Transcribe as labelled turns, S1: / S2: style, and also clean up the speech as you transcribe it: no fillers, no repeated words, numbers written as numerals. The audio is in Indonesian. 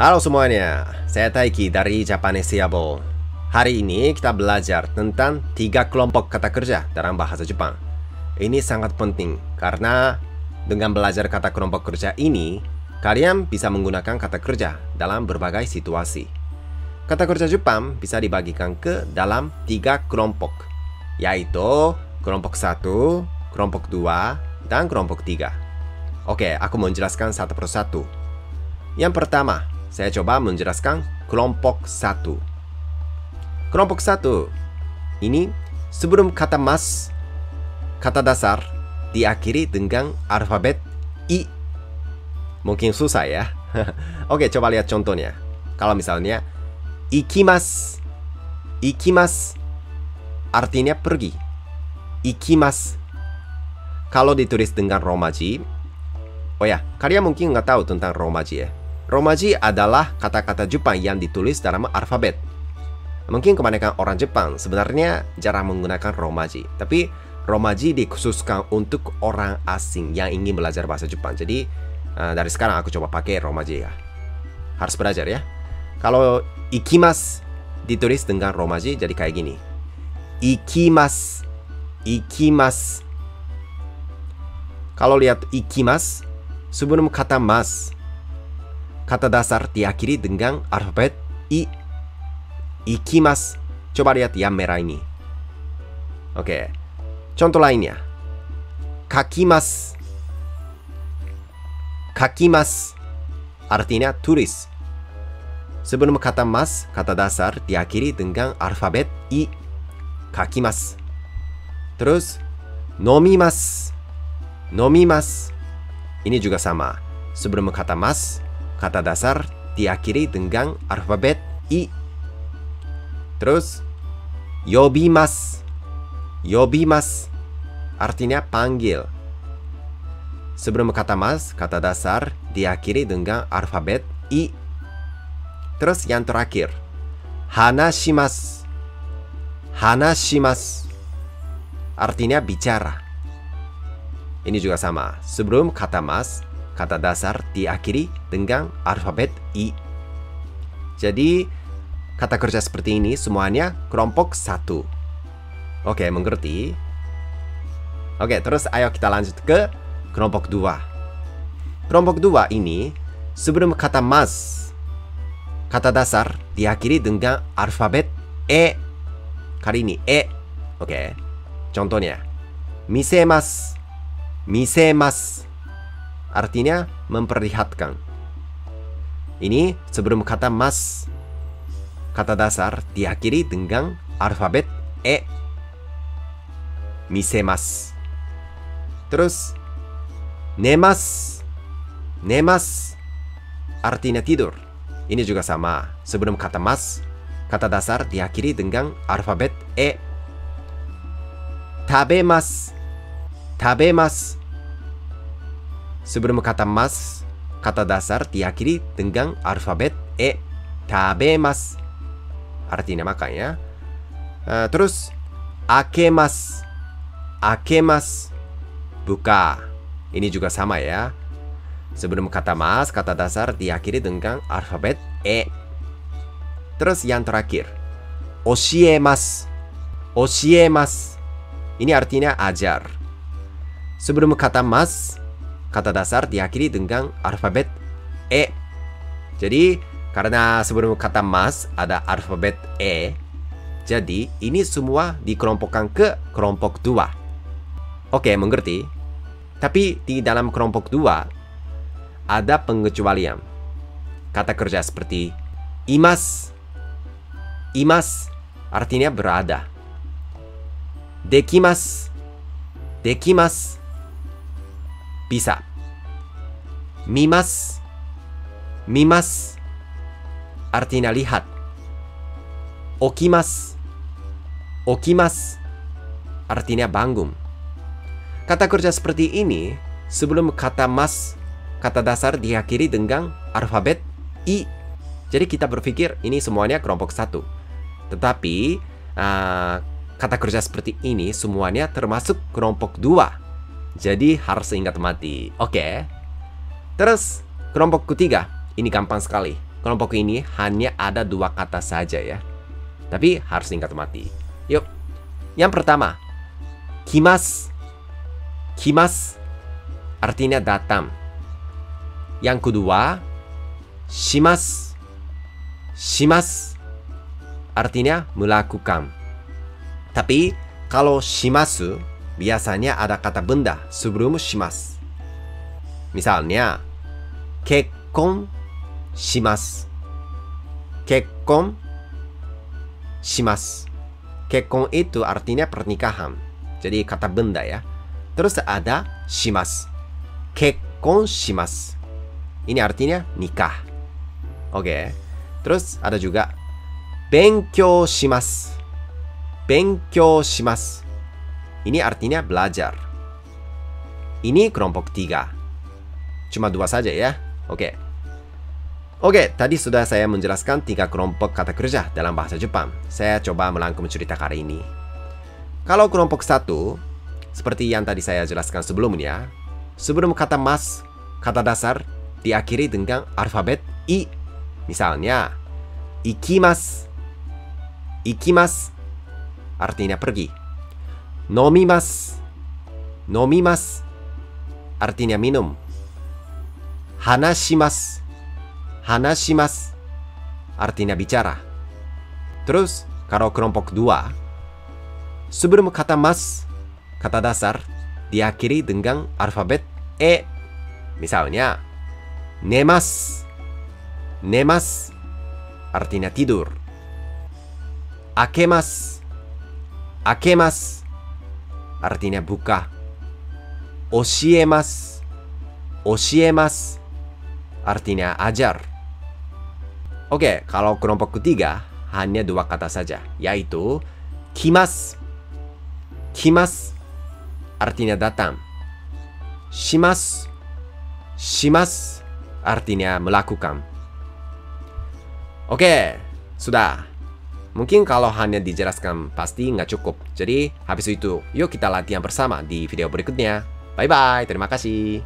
S1: Halo semuanya, saya Taiki dari Japanese Yabo. Hari ini kita belajar tentang 3 kelompok kata kerja dalam bahasa Jepang. Ini sangat penting karena dengan belajar kata kelompok kerja ini, kalian bisa menggunakan kata kerja dalam berbagai situasi. Kata kerja Jepang bisa dibagikan ke dalam 3 kelompok, yaitu kelompok 1, kelompok 2, dan kelompok 3. Oke, aku menjelaskan satu persatu. Yang pertama, saya coba menjelaskan kelompok 1. Kelompok 1 ini sebelum kata mas, kata dasar diakhiri dengan alfabet I. Mungkin susah ya. Oke, coba lihat contohnya. Kalau misalnya ikimas, ikimas artinya pergi. Ikimas. Kalau ditulis dengan romaji, oh ya, kalian mungkin nggak tahu tentang romaji ya. Romaji adalah kata-kata Jepang yang ditulis dalam alfabet. Mungkin kebanyakan orang Jepang sebenarnya jarang menggunakan romaji. Tapi romaji dikhususkan untuk orang asing yang ingin belajar bahasa Jepang. Jadi dari sekarang aku coba pakai romaji ya. Harus belajar ya. Kalau ikimas ditulis dengan romaji jadi kayak gini. Ikimas, ikimas. Kalau lihat ikimas, sebelum kata mas, kata dasar diakhiri dengan alfabet I. Ikimas. Coba lihat yang merah ini. Oke. Contoh lainnya. Kakimas. Kakimas artinya tulis. Sebelum kata mas, kata dasar diakhiri dengan alfabet I. Kakimas. Terus nomimas. Nomimas. Ini juga sama. Sebelum kata mas, kata dasar diakhiri dengan alfabet I. Terus yobimas. Yobimas artinya panggil. Sebelum kata mas, kata dasar diakhiri dengan alfabet I. Terus yang terakhir, hanashimas. Hanashimas artinya bicara. Ini juga sama. Sebelum kata mas, kata dasar diakhiri dengan alfabet I. Jadi, kata kerja seperti ini semuanya kelompok 1. Oke, mengerti? Oke, terus ayo kita lanjut ke kelompok 2. Kelompok 2 ini sebelum kata mas, kata dasar diakhiri dengan alfabet E. Kali ini E. Oke. Contohnya, misemas. Misemas artinya memperlihatkan. Ini sebelum kata mas, kata dasar diakhiri dengan alfabet E. Misemas. Terus nemas. Nemas artinya tidur. Ini juga sama. Sebelum kata mas, kata dasar diakhiri dengan alfabet E. Tabemas. Tabemas. Sebelum kata mas, kata dasar diakhiri dengan alfabet E. Tabemas artinya makan ya. Terus akemas. Akemas buka. Ini juga sama ya. Sebelum kata mas, kata dasar diakhiri dengan alfabet E. Terus yang terakhir, oshiemas. Oshiemas ini artinya ajar. Sebelum kata mas, kata dasar diakhiri dengan alfabet E. Jadi, karena sebelum kata mas ada alfabet E, jadi ini semua dikelompokkan ke kelompok 2. Oke, mengerti? Tapi di dalam kelompok 2 ada pengecualian. Kata kerja seperti imas. Imas artinya berada. Dekimas. Dekimas bisa. Mimas. Mimas artinya lihat. Okimas. Okimas artinya bangun. Kata kerja seperti ini sebelum kata mas, kata dasar diakhiri dengan alfabet I. Jadi kita berpikir ini semuanya kelompok 1. Tetapi kata kerja seperti ini semuanya termasuk kelompok 2. Jadi harus ingat mati. Oke. Terus kelompok ketiga, ini gampang sekali. kelompok ini hanya ada 2 kata saja ya. Tapi harus ingat mati. Yuk. Yang pertama, kimas. Kimas artinya datang. Yang kedua, shimas. Shimas artinya melakukan. Tapi kalau shimasu biasanya ada kata benda sebelum shimas. Misalnya, kekkon shimasu. Kekkon shimasu. Kekkon itu artinya pernikahan. Jadi kata benda ya. Terus ada shimasu. Kekkon shimasu. Ini artinya nikah. Oke. Terus ada juga benkyou shimasu. Benkyou shimasu. Ini artinya belajar. Ini kelompok 3. Cuma 2 saja ya. Oke. Oke, tadi sudah saya menjelaskan 3 kelompok kata kerja dalam bahasa Jepang. Saya coba merangkum cerita kali ini. Kalau kelompok 1, seperti yang tadi saya jelaskan sebelumnya, sebelum kata mas, kata dasar diakhiri dengan alfabet I. Misalnya, ikimasu. Ikimasu artinya pergi. Nomimasu. Nomimasu artinya minum. Hanashimasu. Hanashimasu artinya bicara. Terus, kalau kelompok 2, sebelum kata mas, kata dasar diakhiri dengan alfabet E. Misalnya, nemasu. Nemasu artinya tidur. Akemasu. Akemasu artinya buka. Oshiemasu. Oshiemasu artinya ajar. Oke, kalau kelompok ketiga hanya 2 kata saja, yaitu kimasu. Kimasu artinya datang. Shimasu. Shimasu artinya melakukan. Oke, sudah. Mungkin kalau hanya dijelaskan pasti nggak cukup. Jadi, habis itu, yuk kita latihan bersama di video berikutnya. Bye-bye, terima kasih.